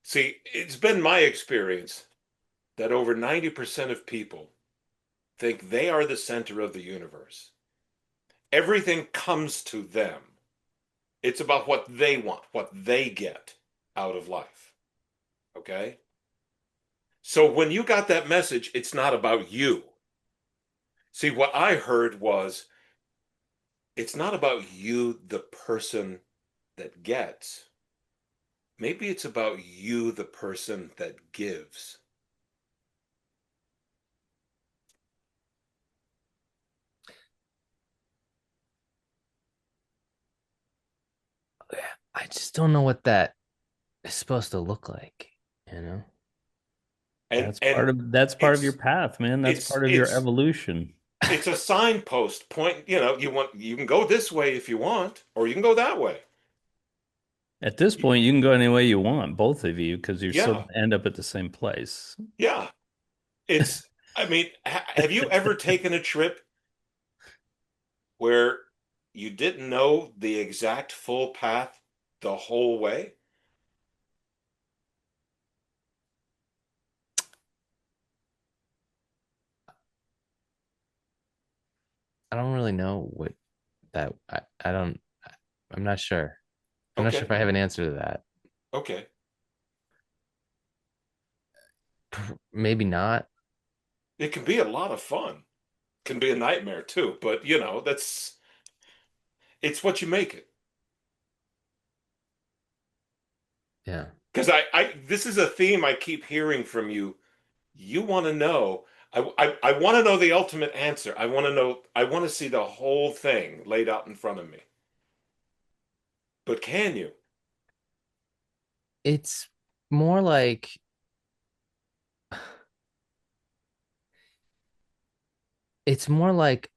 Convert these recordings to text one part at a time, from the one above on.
See, it's been my experience that over 90% of people think they are the center of the universe. Everything comes to them. It's about what they want, what they get out of life. Okay? So when you got that message, it's not about you. See, what I heard was it's not about you, the person that gets. Maybe it's about you, the person that gives. I just don't know what that is supposed to look like, you know? And That's part of your it's path, man. That's it's part of your it's evolution. it's a signpost point, you can go this way if you want, or you can go that way. At this point, you can go any way you want, both of you, because you're still Yeah. going to end up at the same place. Yeah. It's I mean, have you ever taken a trip where you didn't know the exact full path the whole way? I don't really know what that I don't I'm not sure. I'm not sure if Okay. I have an answer to that. Okay. Maybe not. It can be a lot of fun. Can be a nightmare too, but that's it's what you make it. Yeah. Because I this is a theme I keep hearing from you. You want to know. I want to know the ultimate answer. I want to know. I want to see the whole thing laid out in front of me. But can you? It's more like it's more like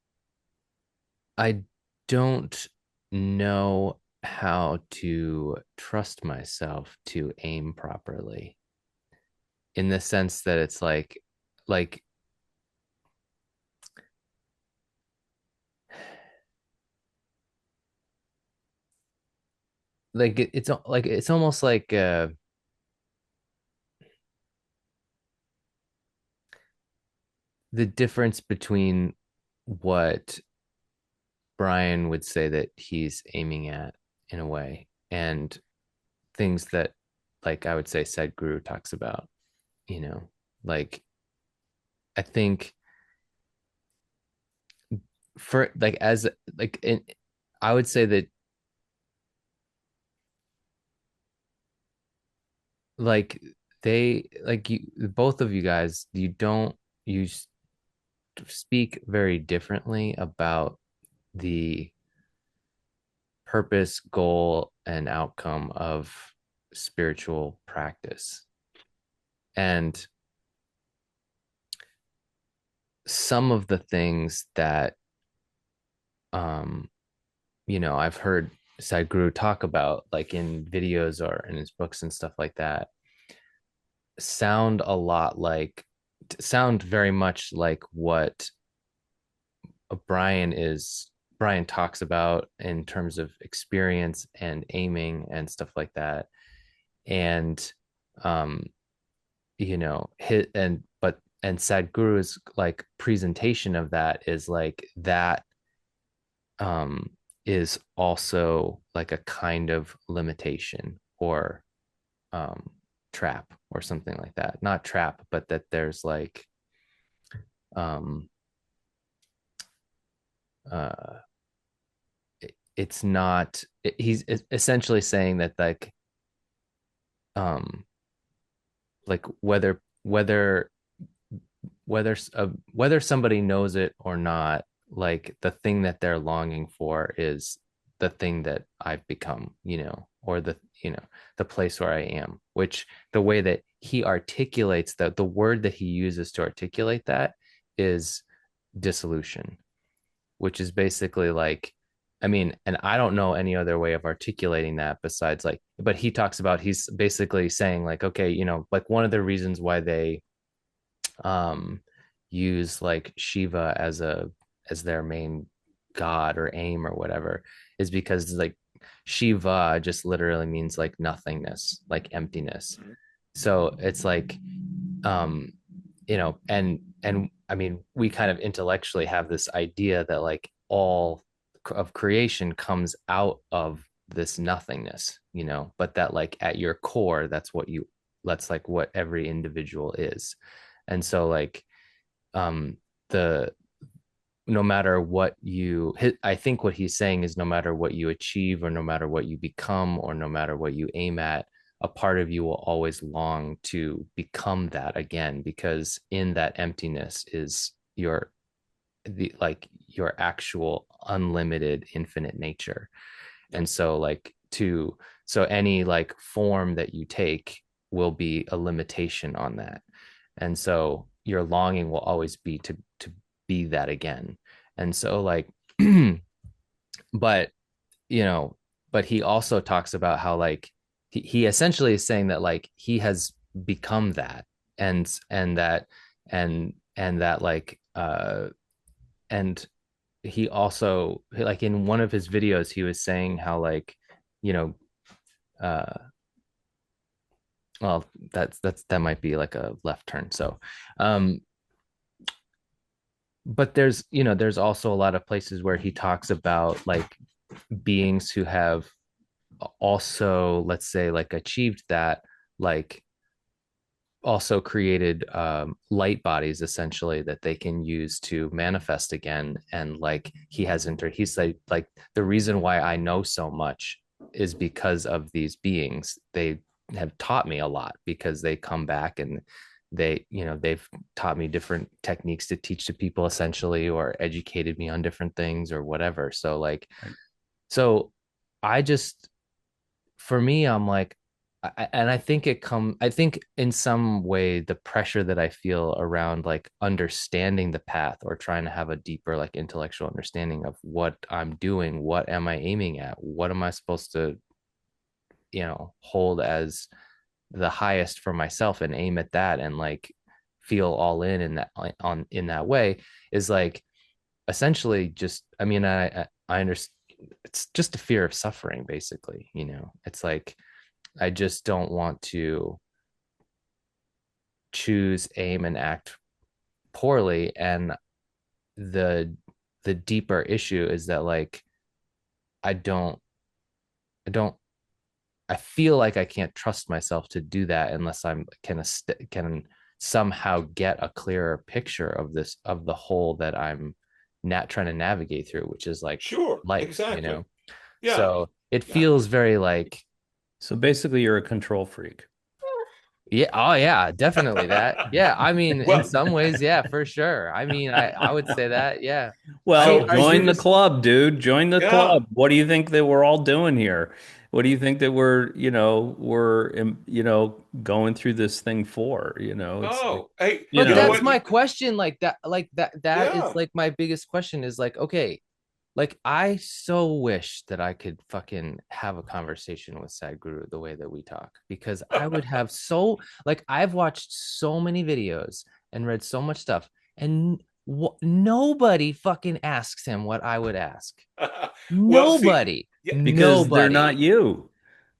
I don't know how to trust myself to aim properly in the sense that it's like it's almost like the difference between what Brian would say that he's aiming at in a way and things that like I would say Sadhguru talks about, you know, like I think for like as like in, I would say that like they like you both of you guys you don't you speak very differently about the purpose, goal, and outcome of spiritual practice. And some of the things that um I've heard Sadhguru talk about like in videos or in his books and stuff like that sound a lot like sound very much like what Brian talks about in terms of experience and aiming and stuff like that. And um hit and but and Sadhguru's like presentation of that is like that um is also like a kind of limitation or um trap or something like that. Not trap, but that there's like um uh it's not he's essentially saying that um like whether somebody knows it or not, like the thing that they're longing for is the thing that I've become, or the place where I am, which the way that he articulates that the word that he uses to articulate that is dissolution, which is basically like, I mean, and I don't know any other way of articulating that besides like, but he talks about, he's basically saying like, okay, like one of the reasons why they um use like Shiva as their main god or aim or whatever is because like Shiva just literally means like nothingness, like emptiness. so it's like, um and I mean, we kind of intellectually have this idea that like all of creation comes out of this nothingness, but that like at your core, that's like what every individual is. And so like, um the no matter what I think what he's saying is no matter what you achieve, or no matter what you become, or no matter what you aim at, a part of you will always long to become that again, because in that emptiness is your actual unlimited infinite nature. And so like so any like form that you take will be a limitation on that. And so your longing will always be to be that again. And so like but you know but he also talks about how like he essentially is saying that like he has become that, and that and that like and he also, like in one of his videos, he was saying how like, you know uh well, that might be like a left turn. So um but there's also a lot of places where he talks about like beings who have also, let's say, like achieved that, like also created light bodies essentially that they can use to manifest again. And like he's like the reason why I know so much is because of these beings. They have taught me a lot because they come back and they've taught me different techniques to teach to people essentially, or educated me on different things or whatever. So like, Right. so I just, for me, I'm like, and I think in some way the pressure that I feel around like understanding the path, or trying to have a deeper like intellectual understanding of what I'm doing, what am I aiming at, what am I supposed to, hold as the highest for myself, and aim at that, and like feel all in that in that way, is like essentially just, I mean, I understand it's just a fear of suffering basically. It's like I just don't want to choose, aim, and act poorly. And the the deeper issue is that like I don't I don't I feel like I can't trust myself to do that unless I'm can somehow get a clearer picture of the whole that I'm not trying to navigate through, which is like Sure, life. exactly. Yeah, So it yeah. feels very like, So basically, you're a control freak. yeah, oh yeah, definitely that. Yeah, I mean, in Well, some ways, yeah, for sure. I mean, I would say that, yeah. I mean, Well, so are you join the just club, dude. Join the yeah. club. What do you think that we're all doing here? What do you think that we're going through this thing for? It's like, Oh, hey, but you know that's what? my question. That is Yeah. like my biggest question is like, okay, like I so wish that I could fucking have a conversation with Sadhguru the way that we talk, because I would have so, like, I've watched so many videos and read so much stuff, and nobody fucking asks him what I would ask. Well, see, Nobody, yeah, because they're not nobody. you.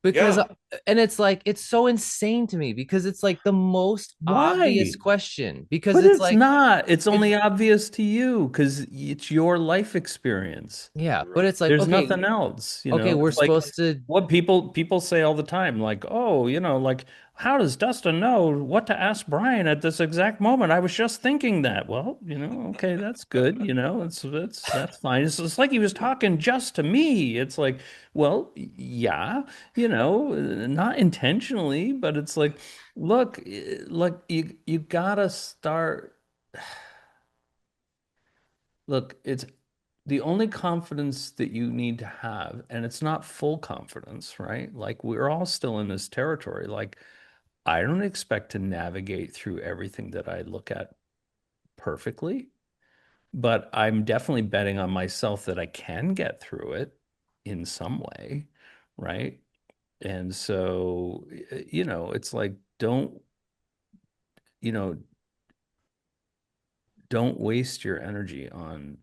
Because yeah. and it's like, it's so insane to me, because it's like the most obvious Why? question, because But it's it's like, not. It's it's only obvious to you because it's your life experience. yeah, but Right. it's like, There's okay, nothing else, okay, we're It's like supposed to, what people say all the time, like, oh, like, how does Dustin know what to ask Brian at this exact moment? I was just thinking that. Well, okay, that's good, that's fine. It's like he was talking just to me. It's like, well, yeah, not intentionally, but it's like, look, you gotta start. Look, it's the only confidence that you need to have, and it's not full confidence, right? Like we're all still in this territory. Like I don't expect to navigate through everything that I look at perfectly, but I'm definitely betting on myself that I can get through it in some way, right? And so, it's like you know, don't waste your energy on,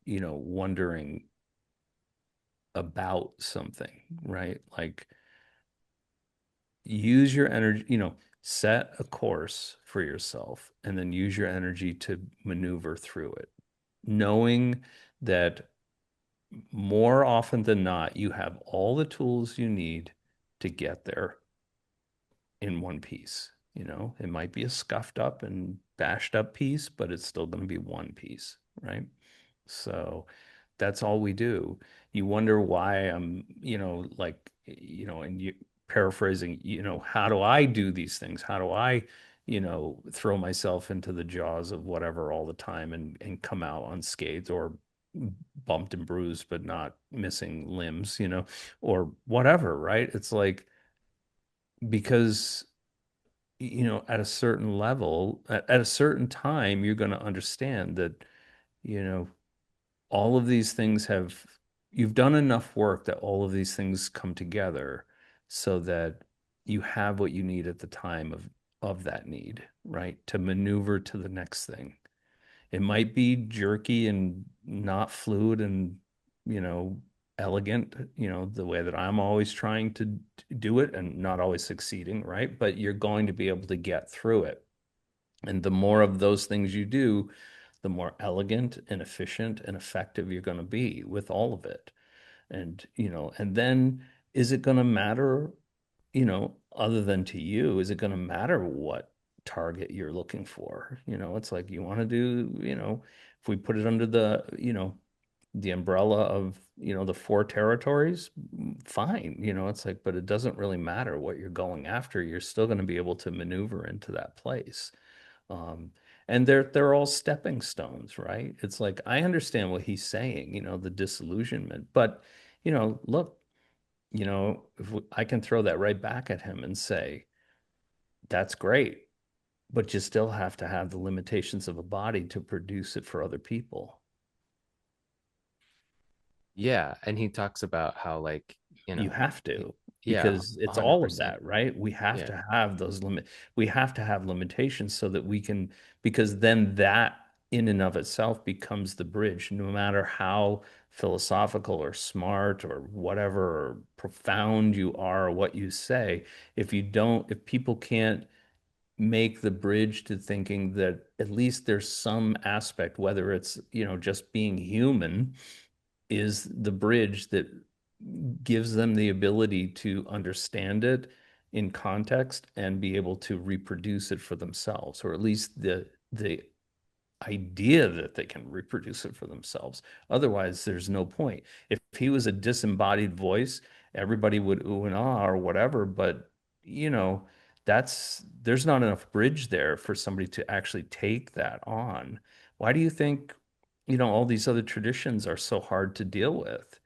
wondering about something, right? Like use your energy, set a course for yourself and then use your energy to maneuver through it, knowing that more often than not, you have all the tools you need to get there in one piece. It might be a scuffed up and bashed up piece, but it's still going to be one piece, right? So that's all we do. You wonder why I'm, like, and you paraphrasing, how do I do these things? How do I, throw myself into the jaws of whatever all the time and come out unscathed or bumped and bruised, but not missing limbs, or whatever, right? It's like because at a certain level, at a certain time, you're going to understand that, you know, all of these things you've done enough work that all of these things come together so that you have what you need at the time of that need, right? To maneuver to the next thing. It might be jerky and not fluid and, you know, elegant, the way that I'm always trying to do it and not always succeeding, right? But you're going to be able to get through it. And the more of those things you do, the more elegant and efficient and effective you're going to be with all of it. And then is it going to matter, other than to you, is it going to matter what target you're looking for? It's like you want to do, if we put it under the umbrella of, the four territories, fine. It's like, but it doesn't really matter what you're going after. You're still going to be able to maneuver into that place. Um, and they're all stepping stones, right? It's like I understand what he's saying, the disillusionment, but look, if I can throw that right back at him and say, that's great, but you still have to have the limitations of a body to produce it for other people. Yeah, and he talks about how like, you You know, have to, yeah, because it's all of 100%. that, right? We have Yeah. to have we have to have limitations so that we can, because then that in and of itself becomes the bridge, no matter how philosophical or smart or whatever or profound you are or what you say. If people can't make the bridge to thinking that at least there's some aspect, whether it's, just being human, is the bridge that gives them the ability to understand it in context and be able to reproduce it for themselves, or at least the idea that they can reproduce it for themselves. Otherwise, there's no point. If he was a disembodied voice, everybody would ooh and ah or whatever, but you know, there's not enough bridge there for somebody to actually take that on. Why do you think, all these other traditions are so hard to deal with?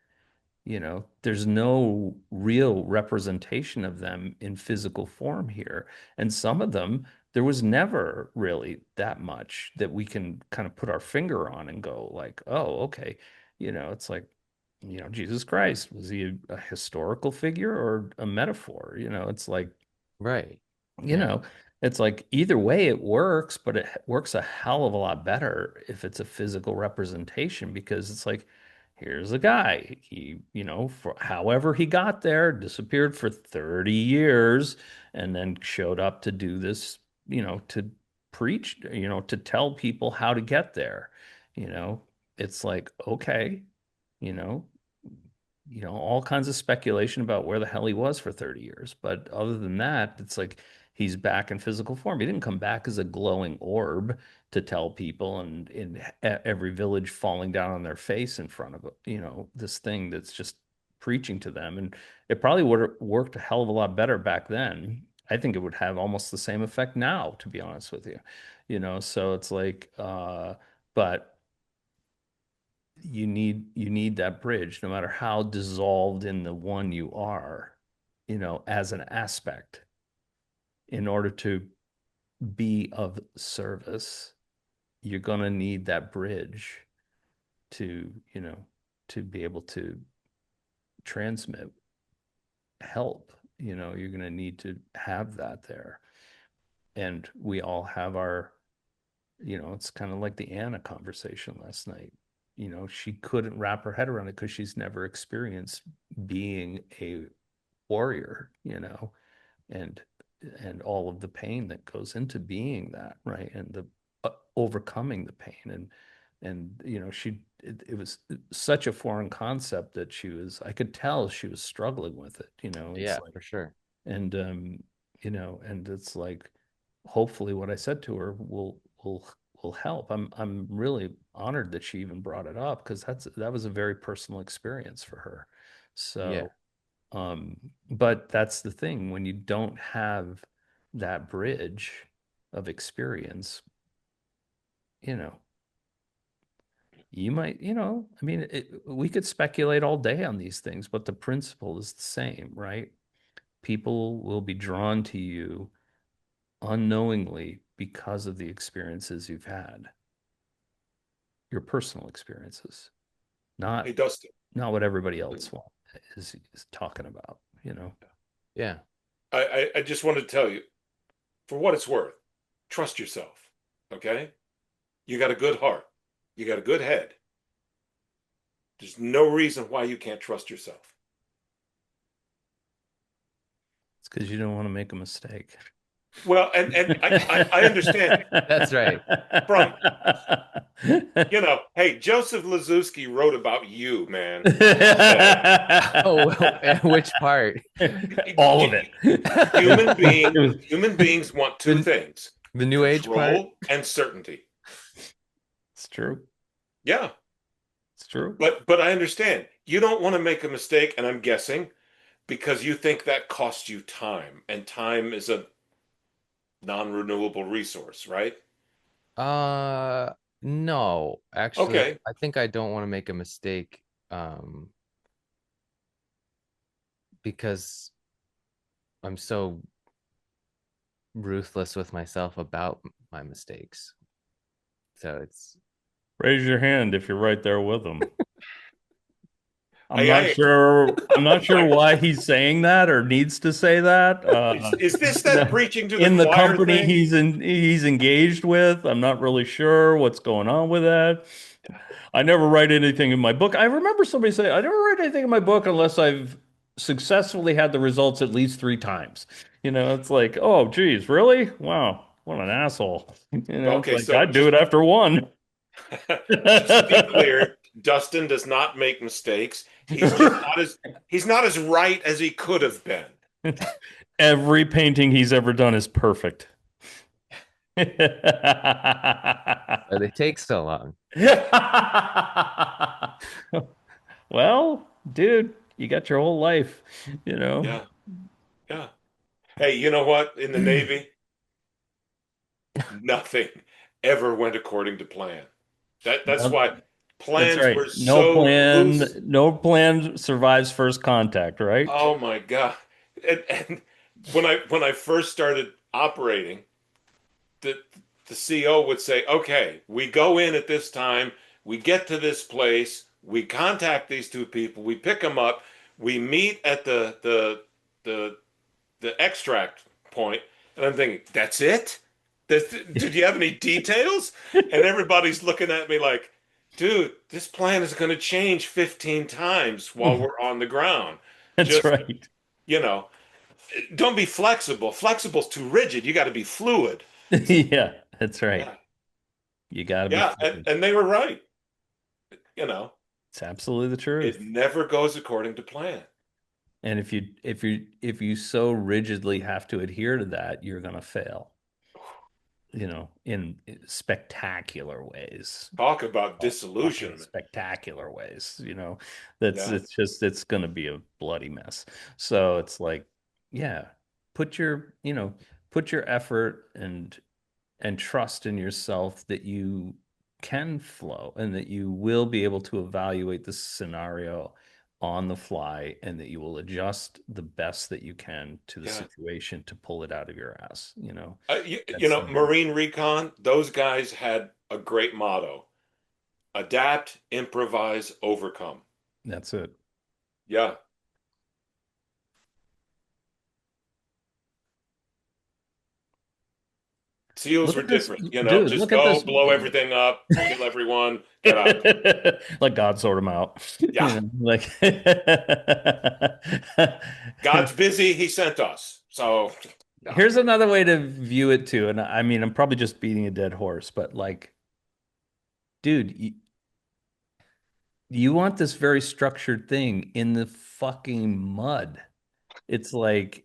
There's no real representation of them in physical form here. And some of them, there was never really that much that we can kind of put our finger on and go like, oh, okay. It's like, Jesus Christ, was he a historical figure or a metaphor? It's like, Right. you Yeah. know, it's like either way it works, but it works a hell of a lot better if it's a physical representation because it's like, here's a guy. He, for however he got there, disappeared for 30 years and then showed up to do this, to preach, to tell people how to get there. You know, it's like, okay, you know, all kinds of speculation about where the hell he was for 30 years. But other than that, it's like he's back in physical form. He didn't come back as a glowing orb to tell people and in every village falling down on their face in front of, this thing that's just preaching to them. And it probably would have worked a hell of a lot better back then. I think it would have almost the same effect now, to be honest with you. So it's like, but you need that bridge no matter how dissolved in the one you are, as an aspect in order to be of service. You're going to need that bridge to, to be able to transmit help. You're going to need to have that there. And we all have our, it's kind of like the Anna conversation last night. She couldn't wrap her head around it because she's never experienced being a warrior, and all of the pain that goes into being that, right? And the overcoming the pain, and it was such a foreign concept that I could tell she was struggling with it, it's Yeah, like, for sure. and and it's like, hopefully what I said to her will help. I'm really honored that she even brought it up, because that was a very personal experience for her. Yeah. So but that's the thing, when you don't have that bridge of experience, you know, you might, I mean, we could speculate all day on these things, but the principle is the same, right? People will be drawn to you unknowingly because of the experiences you've had, your personal experiences, Hey, not Dustin, what everybody else is talking about, Yeah. I just wanted to tell you, for what it's worth, trust yourself. Okay? You got a good heart. You got a good head. There's no reason why you can't trust yourself. It's because you don't want to make a mistake. Well, and I understand That's right. from, hey, Joseph Lazowski wrote about you, man. Oh, which part? All of it. Human beings want two The, things: the new age part? control and certainty. It's true. Yeah. It's true. But I understand. You don't want to make a mistake, and I'm guessing because you think that costs you time, and time is a non-renewable resource, right? Uh, no, actually, Okay. I think I don't want to make a mistake, um, because I'm so ruthless with myself about my mistakes. So it's, Raise your hand if you're right there with them. I'm I, not I sure. I'm not sure why he's saying that or needs to say that. is this that preaching to the In the choir company thing? he's engaged with, I'm not really sure what's going on with that. I never write anything in my book. I remember somebody saying, I never write anything in my book unless I've successfully had the results at least 3 times. It's like, oh, geez, really? Wow, what an asshole. It's Okay, like, so I'd do it after one. just to be clear, Dustin does not make mistakes. He's just not as he's not as right as he could have been. Every painting he's ever done is perfect. but it takes so long. Well, dude, you got your whole life, you know. Yeah, yeah. Hey, you know what? In the Navy, nothing ever went according to plan. That's Yep. why That's plans right. were so loose. No plan survives first contact, right? Oh my God. And when I first started operating, the the CO would say, "Okay, we go in at this time, we get to this place, we contact these two people, we pick them up, we meet at the the extract point." And I'm thinking, "That's it? Did you have any details?" And everybody's looking at me like, "Dude, this plan is going to change 15 times while we're on the ground. That's Just, right. you know, don't be flexible. Flexible's too rigid. You got to be fluid." Yeah, that's right. Yeah. You got to be Yeah, fluid. and they were right. You know, It's absolutely the it truth. never goes according to plan. And if you so rigidly have to adhere to that, you're going to fail, in spectacular ways. Talk about Fucking disillusionment. spectacular ways, that's Yeah, it's going to be a bloody mess. So it's like, yeah, put your, put your effort and trust in yourself that you can flow and that you will be able to evaluate the scenario on the fly, and that you will adjust the best that you can to the yeah. situation to pull it out of your ass. You That's know, Marine Recon, those guys had a great motto: adapt, improvise, overcome. that's it. Yeah. SEALs Look were at this, different. dude. Just Look at go, this. blow everything up, kill everyone, get out. Let God sort them out. Yeah. Like God's busy. He sent us. So, no. Here's another way to view it too. And I mean, I'm probably just beating a dead horse, but like, dude, you want this very structured thing in the fucking mud. It's like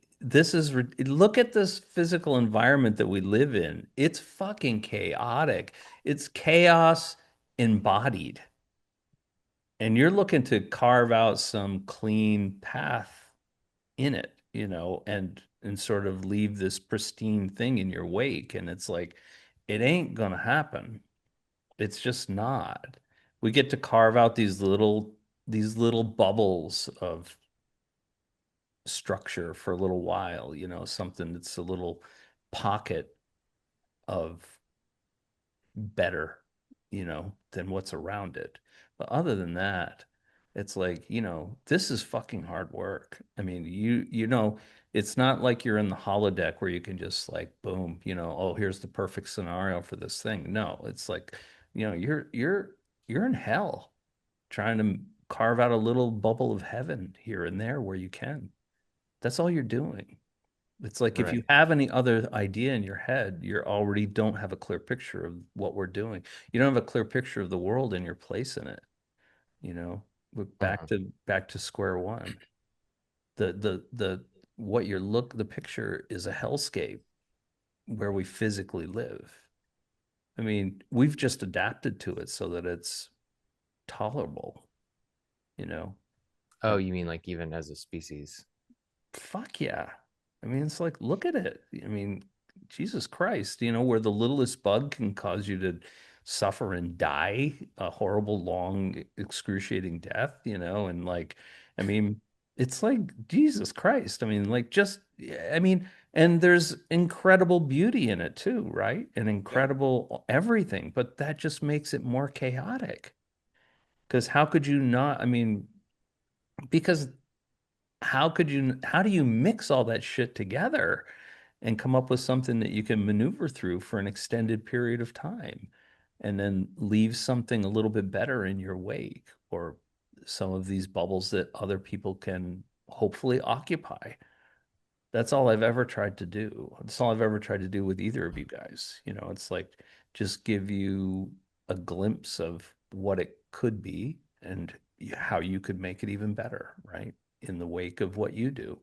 look at this physical environment that we live in. It's fucking chaotic. It's chaos embodied. And you're looking to carve out some clean path in it, and sort of leave this pristine thing in your wake. And it's like, it ain't gonna happen. It's just not. We get to carve out these little bubbles of structure for a little while, something that's a little pocket of better, than what's around it. But other than that, it's like, this is fucking hard work. I mean, it's not like you're in the holodeck where you can just like, boom, oh, here's the perfect scenario for this thing. No, it's like, you're in hell trying to carve out a little bubble of heaven here and there where you can. That's all you're doing. It's like if you Right. have any other idea in your head, you already don't have a clear picture of what we're doing. You don't have a clear picture of the world and your place in it. You know, Look Uh-huh. back to square one. The what you're look the picture is a hellscape where we physically live. I mean, we've just adapted to it so that it's tolerable, you know. Oh, Uh, you mean like even as a species? Fuck yeah. I mean, it's like, look at it. I mean, Jesus Christ, where the littlest bug can cause you to suffer and die a horrible, long, excruciating death, and like, I mean, it's like Jesus Christ. I mean, like, just, I mean, and there's incredible beauty in it too, right? And Yeah. incredible everything, but that just makes it more chaotic. Because how could you not? I mean, because how do you mix all that shit together and come up with something that you can maneuver through for an extended period of time and then leave something a little bit better in your wake, or some of these bubbles that other people can hopefully occupy? That's all I've ever tried to do. That's all I've ever tried to do with either of you guys. It's like, just give you a glimpse of what it could be and how you could make it even better, right? In the wake of what you do.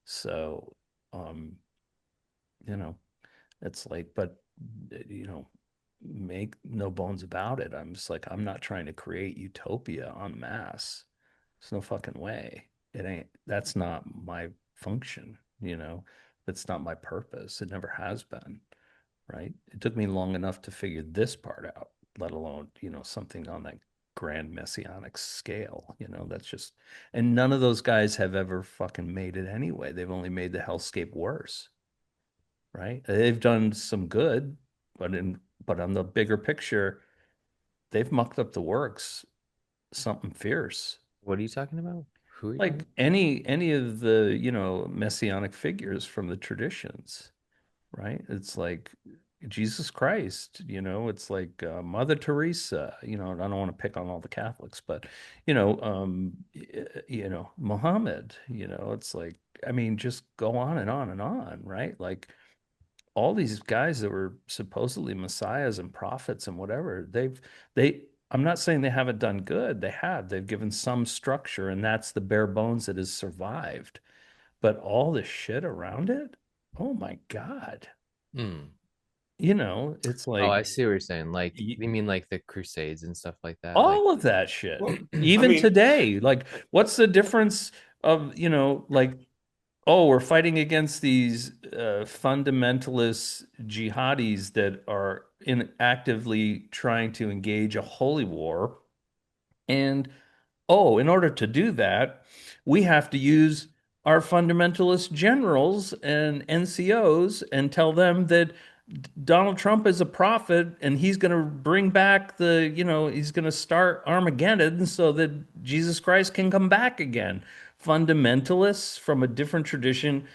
So, um, you know, it's like, but, you know, make no bones about it. I'm just like, I'm not trying to create utopia en masse. There's no fucking way. It ain't, that's not my function. That's not my purpose. It never has been, right? It took me long enough to figure this part out, let alone, something on that grand messianic scale. That's just, and none of those guys have ever fucking made it anyway. They've only made the hellscape worse, right? They've done some good, but on the bigger picture, they've mucked up the works, something fierce. What are you talking about? Who are you talking Like any of the, messianic figures from the traditions, right? It's like Jesus Christ, it's like Mother Teresa, and I don't want to pick on all the Catholics, but Muhammad, it's like, I mean, just go on and on and on, right? Like, all these guys that were supposedly messiahs and prophets and whatever, I'm not saying they haven't done good. They have. They've given some structure, and that's the bare bones that has survived. But all the shit around it, oh my God. about? Hmm. It's Oh, like I see what you're saying. Like, y- you mean like the Crusades and stuff like that? Like, all of that shit. Well, I Even mean, today, like, what's the difference of, like, oh, we're fighting against these fundamentalist jihadis that are actively trying to engage a holy war. And oh, in order to do that, we have to use our fundamentalist generals and NCOs and tell them that Donald Trump is a prophet and he's going to bring back he's going to start Armageddon so that Jesus Christ can come back again. Fundamentalists from a different tradition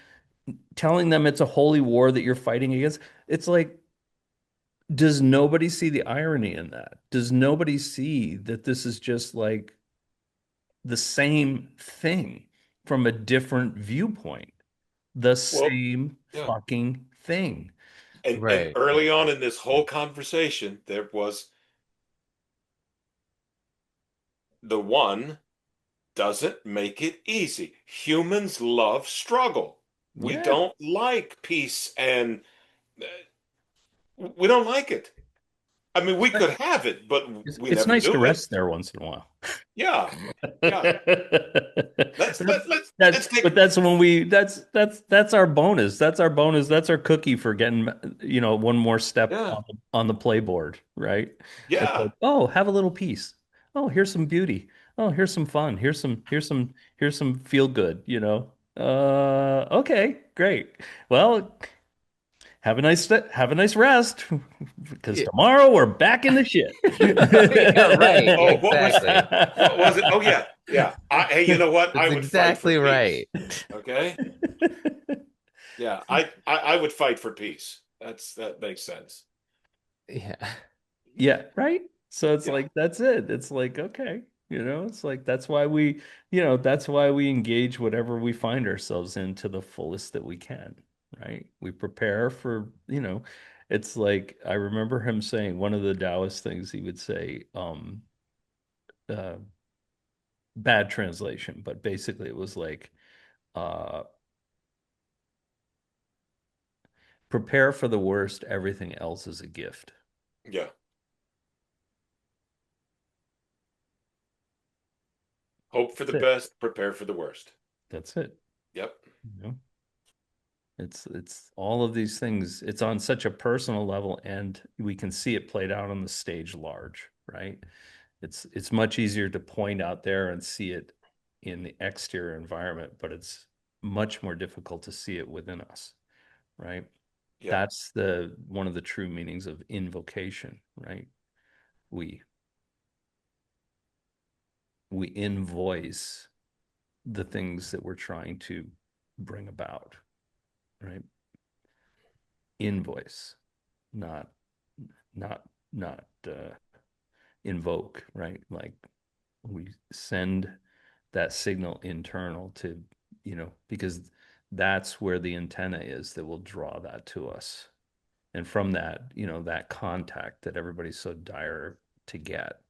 telling them it's a holy war that you're fighting against. It's like, does nobody see the irony in that? Does nobody see that this is just like the same thing from a different viewpoint? the Well, same yeah. fucking thing. And Right. early on in this whole conversation, there was the one doesn't make it easy. Humans love struggle. We Yeah. don't like peace and we don't like it. I mean, we could have it, but we It's never nice to do it. rest there once in a while. Yeah. Yeah. Let's That's let, let's that's let's take but that's when we that's our bonus. That's our bonus. That's our cookie for getting one more step yeah. on the playboard, right? It's like, Yeah. oh, have a little peace. Oh, here's some beauty. Oh, here's some fun. Here's some feel good, you know. Okay, great. Well, have a nice rest because Yeah. tomorrow we're back in the shit. Yeah, right. Oh, Exactly. what was it? Oh yeah. Yeah. Hey, you know what? I That's would fight for exactly peace. right. Okay? Yeah. I would fight for peace. That makes sense. Yeah. Yeah, right. So it's Yeah. like that's it. It's like okay, it's like that's why we engage whatever we find ourselves in to the fullest that we can, right? We prepare for, it's like I remember him saying one of the Taoist things he would say, uh bad translation, but basically it was like uh prepare for the worst, everything else is a gift. Yeah. Hope for the That's it. best, prepare for the worst. That's it. Yep. You know? It's all of these things. It's on such a personal level, and we can see it played out on the stage large, right? It's much easier to point out there and see it in the exterior environment, but it's much more difficult to see it within us, right? Yeah. That's the one of the true meanings of invocation, right? We we invoice the things that we're trying to bring about, right? Invoice, not not invoke, right? Like we send that signal internal to, because that's where the antenna is that will draw that to us. And from that, that contact that everybody's so dire to get,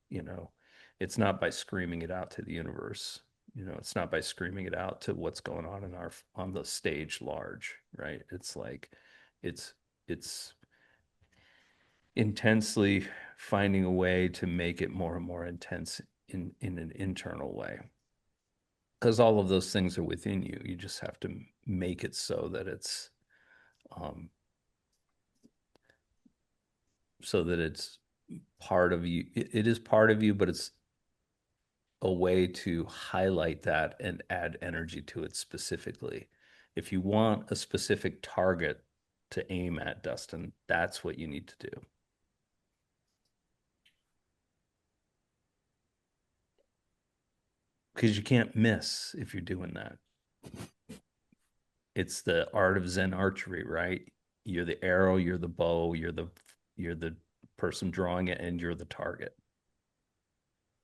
it's not by screaming it out to the universe. It's not by screaming it out to what's going on on the stage large, right? It's like it's intensely finding a way to make it more and more intense in an internal way, because all of those things are within you. You just have to make it um so that it's part of you. It is part of you, but it's a way to highlight that and add energy to it specifically. If you want a specific target to aim at, Dustin, that's what you need to do. Because you can't miss if you're doing that. It's the art of Zen archery, right? You're the arrow, you're the bow, you're the person drawing it, and you're the target.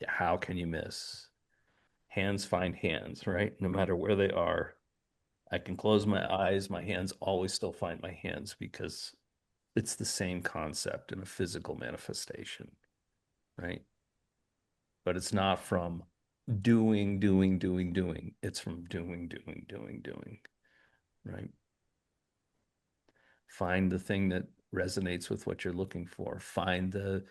How can you miss? Hands find hands, right? No matter where they are. I can close my eyes, my hands always still find my hands because it's the same concept in a physical manifestation, right? But it's not from doing, doing, doing, doing. It's from doing, doing, doing, doing, right? Find the thing that resonates with what you're looking for. Find the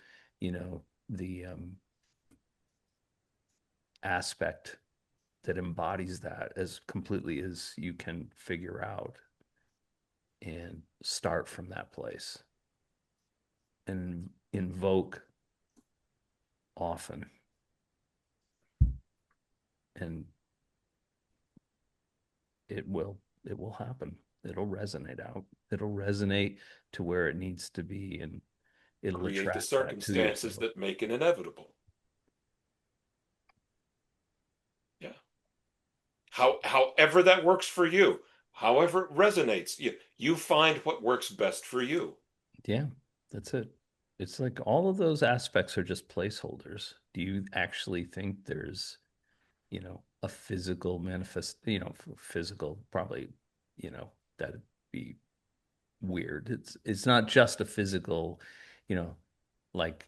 aspect that embodies that as completely as you can figure out, and start from that place and invoke often, and it will happen. It'll resonate out. It'll resonate to where it needs to be, and it'll Create the attract that to you. circumstances that make it inevitable. Yeah. However that works for you, however it resonates, you find what works best for you. Yeah, that's it. It's like all of those aspects are just placeholders. Do you actually think there's, a physical manifest, physical, probably, that'd be weird. It's not just a physical, you know, like,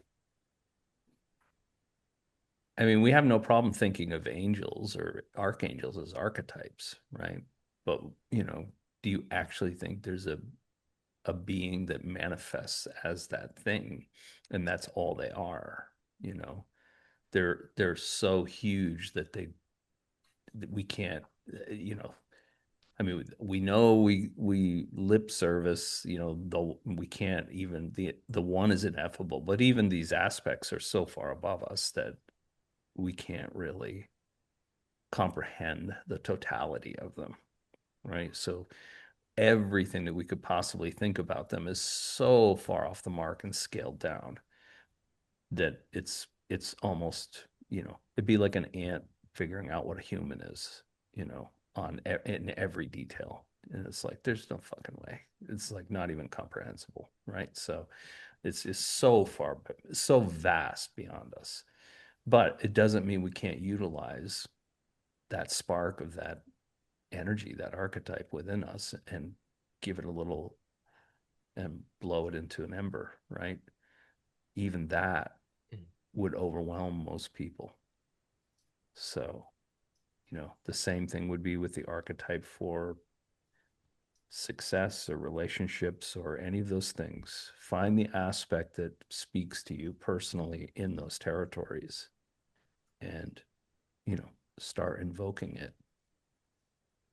I mean, we have no problem thinking of angels or archangels as archetypes, right? But, do you actually think there's a being that manifests as that thing, and that's all they are? You know, they're so huge that we can't, I mean, we know we lip service, though we can't even the one is ineffable, but even these aspects are so far above us that we can't really comprehend the totality of them, right? So everything that we could possibly think about them is so far off the mark and scaled down that it's almost, it'd be like an ant figuring out what a human is, in every detail. And it's like there's no fucking way. It's like not even comprehensible, right? So it's so far, so vast beyond us. But it doesn't mean we can't utilize that spark of that energy, that archetype within us, and give it a little and blow it into an ember, right? Even that would overwhelm most people. So, the same thing would be with the archetype for success or relationships or any of those things. Find the aspect that speaks to you personally in those territories and, start invoking it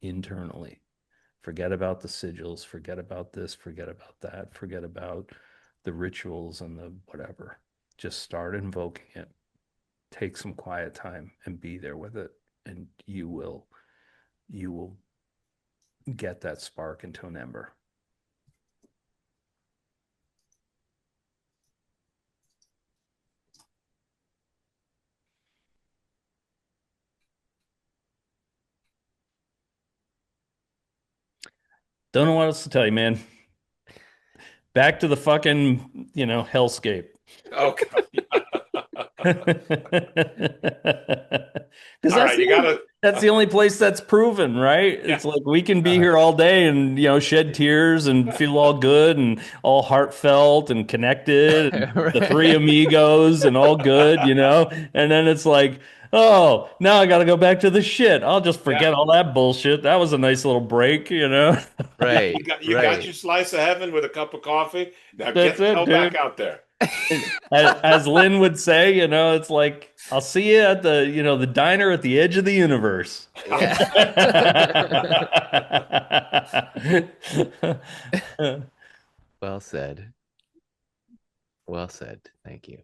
internally. Forget about the sigils, forget about this, forget about that, forget about the rituals and the whatever. Just start invoking it. Take some quiet time and be there with it, and you will get that spark into an ember. Don't know what else to tell you, man. Back to the fucking, hellscape. Okay. Because All right, you gotta. that's the only place that's proven, right? Yeah. It's like we can be here all day and shed tears and feel all good and all heartfelt and connected and the three amigos and all good, and then it's like, oh, now I got to go back to the shit. I'll just Yeah. forget all that bullshit. That was a nice little break. Yeah, Right, you got right. your slice of heaven with a cup of coffee. Now That's get the it, hell back dude. out there. As Lynn would say, it's like I'll see you at the diner at the edge of the universe. Yeah. Well said. Well said. Thank you.